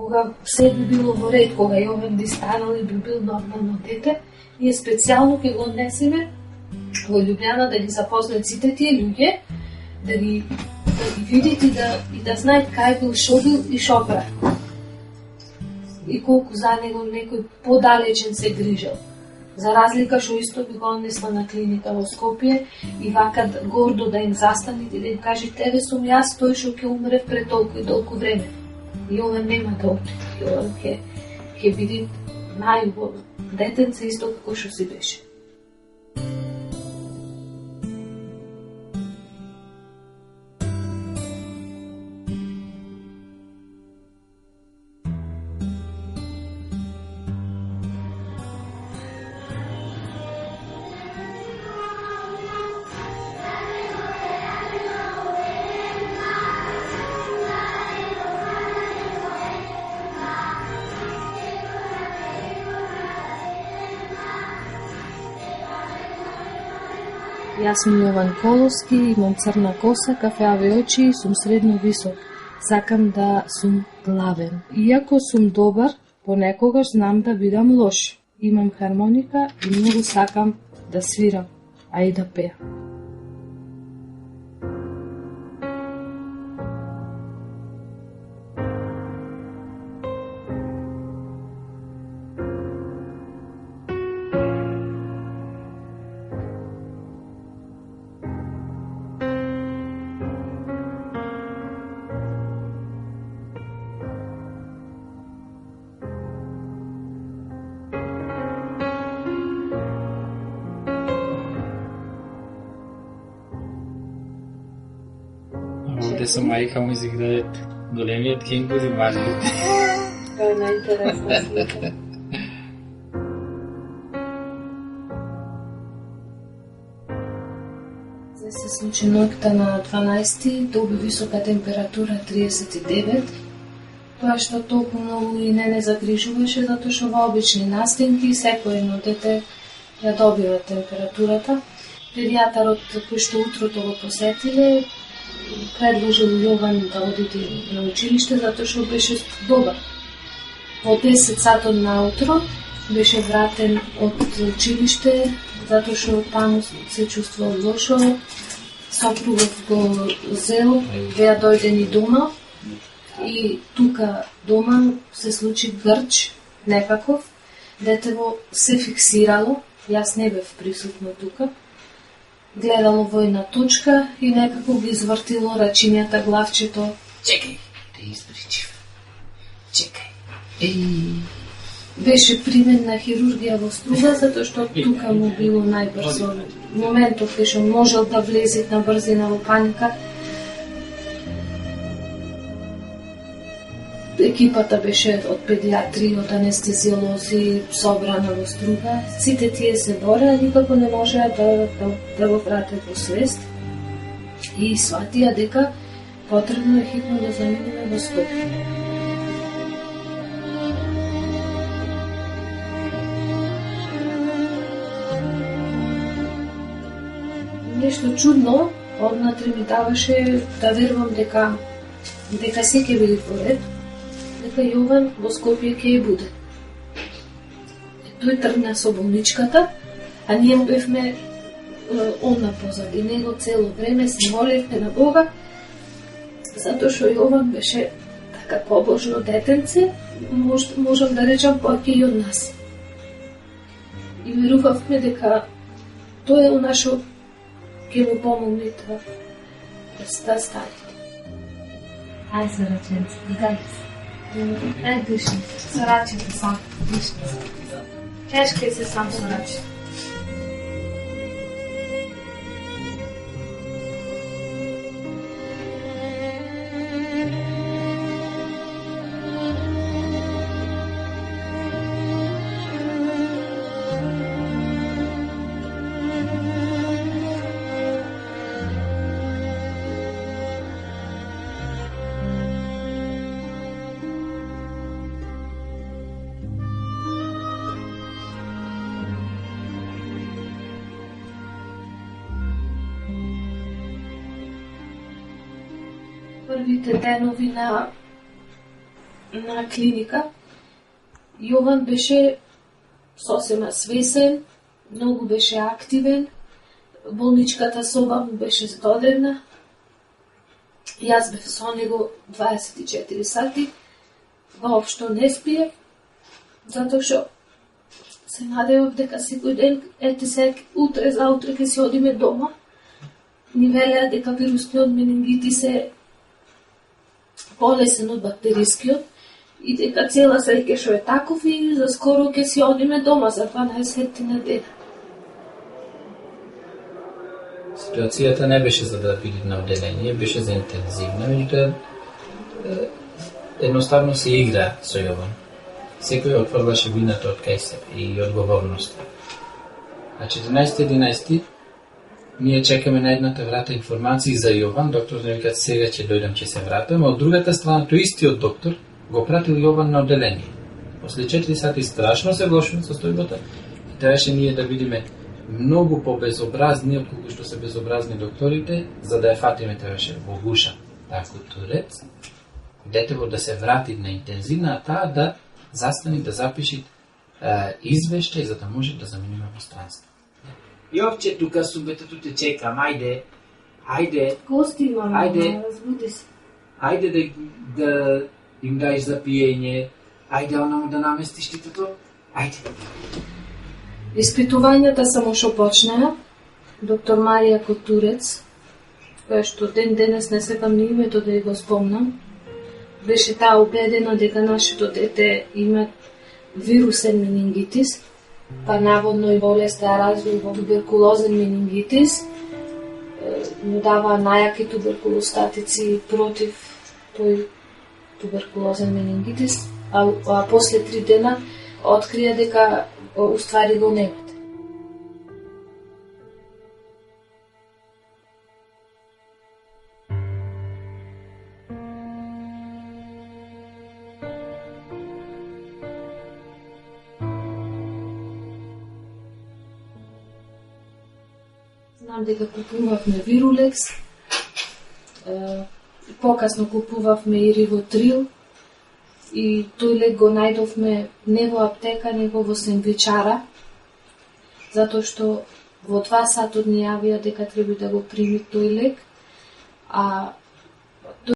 кога се би било во ред, кога Јован би станал и би бил нормално дете, ние специјално ќе го однесеме во Љубљана да ги запознаат сите тие луѓе, да ги видите и да знаат кај бил, шо бил и шо прави. И колку за него некој подалечен се грижал. За разлика што исто би го однесла на клиника во Скопје и вака гордо да им застаните и да им кажете, еве сум јас тој што ќе умрев пред толку и толку време. И ова нема да отиде. И ова ќе биде најубаво детенце исто како што си беше. Јас сум Јован Коловски, имам црна коса, кафеави очи и сум средно висок. Сакам да сум главен. Иако сум добар, понекогаш знам да бидам лош. Имам хармоника и многу сакам да свирам, а и да пеам. Овде со мајка му изиграат големиот кенгур и марлите. Тоа е најинтересна слика. Се случи ноќта на 12-ти, доби висока температура 39, тоа што толку многу и не загрижуваше, затоа што во обични настинки секој едно дете ја добива температурата. Педијатарот кој што утрото го посетиле, предложил Јован да одиде на училиште, затоа што беше добар. Во 10 сатот наутро беше вратен од училиште, затоа што таму се чувствувал лошо. Сопругот го зел, веа дојден и дома, и тука дома се случи грч некаков, детево се фиксирало, јас не бев присутна тука, гледало во една точка и некако ги извртило рачињата, главчето. Чекај, те испричив. Чекај. Беше примен на хирургија во Струга, затоа што тука му било најбрзо. Моментот кај што можел да влезе на брзина во паника. Екипата беше од педиатри, од анестезиолози, собрана во Струга. Сите тие се бореа, никако не можеа да го вратат во свест. И сватија дека потребно е хитно да заминеме во Скопје. Нешто чудно, однатре ми даваше да верувам дека се ќе биде во ред, дека Јован во Скопје ќе ја буде. Тој тргна со болничката, а ние бевме одна позади него цело време, се молевме на Бога, затоа што Јован беше така побожно детенце, можам да речам поќе и од нас. И верувавме дека тој е она што ќе му помогне да стане. Ајде за раченце, дајте се. Ајде дишни, со рачите сам, дишни. Чешкај се сам со рачите. Првите денови на на клиника, Јован беше сосема свесен, многу беше активен, болничката соба му беше здодевна. Јас бев со него 24 сати, воопшто не спие, затоа што се надевав дека секој ден, утре заутре ќе си одиме дома. Ни велеа дека вирусниот менингитис е полесен од бактерискиот и дека цела среќа што е таков и за скоро ќе си одиме дома за 12 на дена. Ситуацијата не беше за да биде на одделение, беше за интензивна, меѓутоа едноставно се игра со Јован. Секој отфрлаше вината од кај себе и одговорноста. А 14.11. ние чекаме на едната врата информации за Јован, доктор не викат сега ќе дојдам, ќе се вратам, а од другата страна тој истиот доктор го пратил Јован на одделение. После 4 сати страшно се влошува состојбата и требаше ние да видиме многу побезобразни од колку што се безобразни докторите, за да ја фатиме требаше во гуша таку турец, детево да се врати на интензивна, а таа да застани да запиши извештај за да може да заминиме во странство. Јовче, тука субетото те чекам, ајде. Гости имаме, Ајде. разбуди се. Ајде да им даеш за пиење, ајде онаму да наместиш титото, ајде. Испитувањата само што почнаа, доктор Марија Котурец, која што ден денес не сакам ни името да ја го спомнам, беше таа убедена дека нашето дете има вирусен менингитис, па наводно и болеста ја развил во туберкулозен менингитис, му дава најаки туберкулостатици против тој туберкулозен менингитис, а после 3 дена открија дека уствари го немате. Знам дека купувавме Вирулекс, покасно купувавме и Ривотрил, и тој лек го најдовме не во аптека, него во сендвичара, затоа што во 2 сатот ни јавија дека треба да го прими тој лек, а